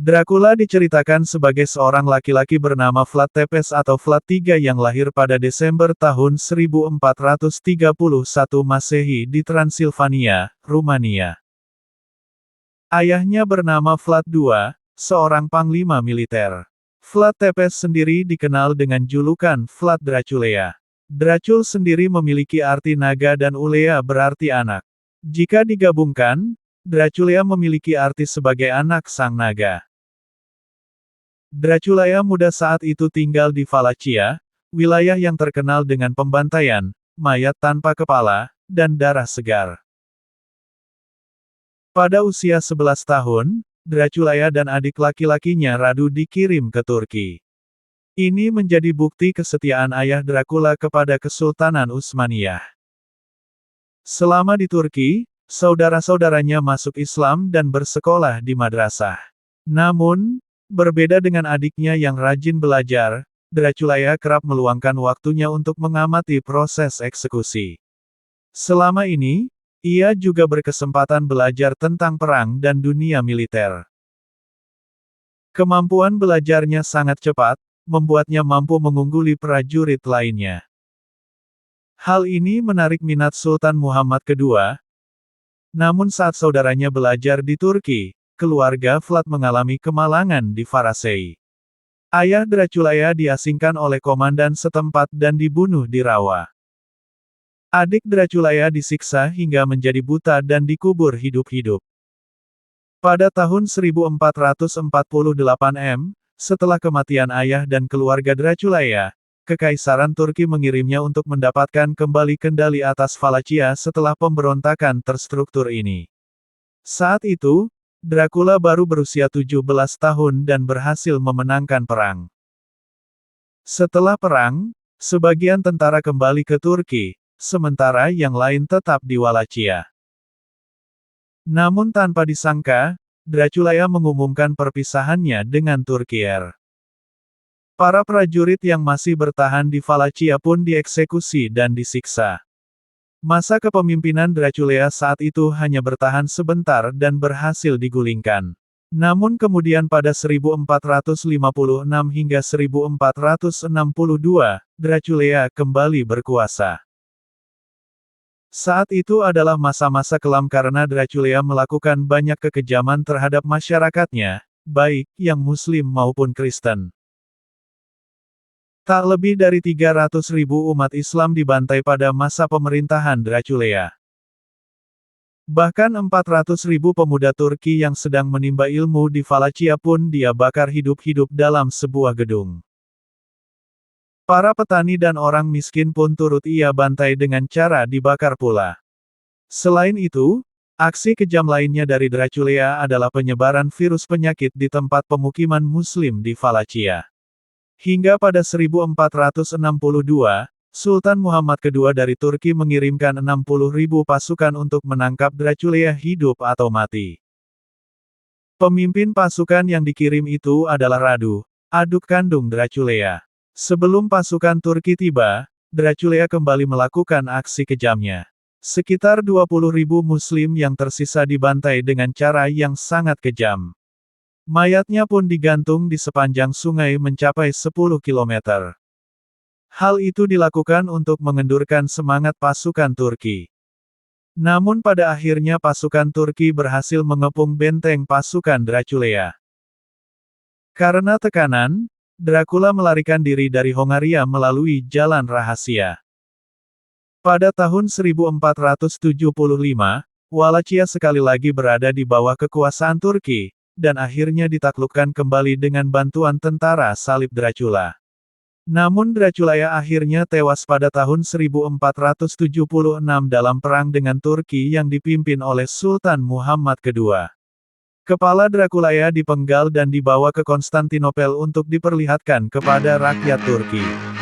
Dracula diceritakan sebagai seorang laki-laki bernama Vlad Tepes atau Vlad III yang lahir pada Desember tahun 1431 Masehi di Transilvania, Rumania. Ayahnya bernama Vlad II, seorang panglima militer. Vlad Tepes sendiri dikenal dengan julukan Vlad Draculea. Dracul sendiri memiliki arti naga dan Ulea berarti anak. Jika digabungkan, Draculea memiliki arti sebagai anak sang naga. Draculea muda saat itu tinggal di Wallachia, wilayah yang terkenal dengan pembantaian, mayat tanpa kepala, dan darah segar. Pada usia 11 tahun, Draculea dan adik laki-lakinya Radu dikirim ke Turki. Ini menjadi bukti kesetiaan ayah Dracula kepada Kesultanan Utsmaniyah. Selama di Turki, saudara-saudaranya masuk Islam dan bersekolah di madrasah. Namun, berbeda dengan adiknya yang rajin belajar, Draculea kerap meluangkan waktunya untuk mengamati proses eksekusi. Selama ini, ia juga berkesempatan belajar tentang perang dan dunia militer. Kemampuan belajarnya sangat cepat, membuatnya mampu mengungguli prajurit lainnya. Hal ini menarik minat Sultan Muhammad II. Namun saat saudaranya belajar di Turki, keluarga Vlad mengalami kemalangan di Farasei. Ayah Draculea diasingkan oleh komandan setempat dan dibunuh di rawa. Adik Draculea disiksa hingga menjadi buta dan dikubur hidup-hidup. Pada tahun 1448 M, setelah kematian ayah dan keluarga Draculea, Kekaisaran Turki mengirimnya untuk mendapatkan kembali kendali atas Wallachia setelah pemberontakan terstruktur ini. Saat itu, Dracula baru berusia 17 tahun dan berhasil memenangkan perang. Setelah perang, sebagian tentara kembali ke Turki, sementara yang lain tetap di Wallachia. Namun tanpa disangka, Draculea mengumumkan perpisahannya dengan Turkier. Para prajurit yang masih bertahan di Wallachia pun dieksekusi dan disiksa. Masa kepemimpinan Draculea saat itu hanya bertahan sebentar dan berhasil digulingkan. Namun kemudian pada 1456 hingga 1462, Draculea kembali berkuasa. Saat itu adalah masa-masa kelam karena Draculea melakukan banyak kekejaman terhadap masyarakatnya, baik yang Muslim maupun Kristen. Tak lebih dari 300.000 umat Islam dibantai pada masa pemerintahan Draculea. Bahkan 400.000 pemuda Turki yang sedang menimba ilmu di Wallachia pun dia bakar hidup-hidup dalam sebuah gedung. Para petani dan orang miskin pun turut ia bantai dengan cara dibakar pula. Selain itu, aksi kejam lainnya dari Draculea adalah penyebaran virus penyakit di tempat pemukiman Muslim di Wallachia. Hingga pada 1462, Sultan Muhammad II dari Turki mengirimkan 60.000 pasukan untuk menangkap Draculea hidup atau mati. Pemimpin pasukan yang dikirim itu adalah Radu, adik kandung Draculea. Sebelum pasukan Turki tiba, Draculea kembali melakukan aksi kejamnya. Sekitar 20.000 Muslim yang tersisa dibantai dengan cara yang sangat kejam. Mayatnya pun digantung di sepanjang sungai mencapai 10 km. Hal itu dilakukan untuk mengendurkan semangat pasukan Turki. Namun pada akhirnya pasukan Turki berhasil mengepung benteng pasukan Draculea. Karena tekanan, Dracula melarikan diri dari Hongaria melalui jalan rahasia. Pada tahun 1475, Wallachia sekali lagi berada di bawah kekuasaan Turki, dan akhirnya ditaklukkan kembali dengan bantuan tentara salib Dracula. Namun Draculea akhirnya tewas pada tahun 1476 dalam perang dengan Turki yang dipimpin oleh Sultan Muhammad II. Kepala Draculea dipenggal dan dibawa ke Konstantinopel untuk diperlihatkan kepada rakyat Turki.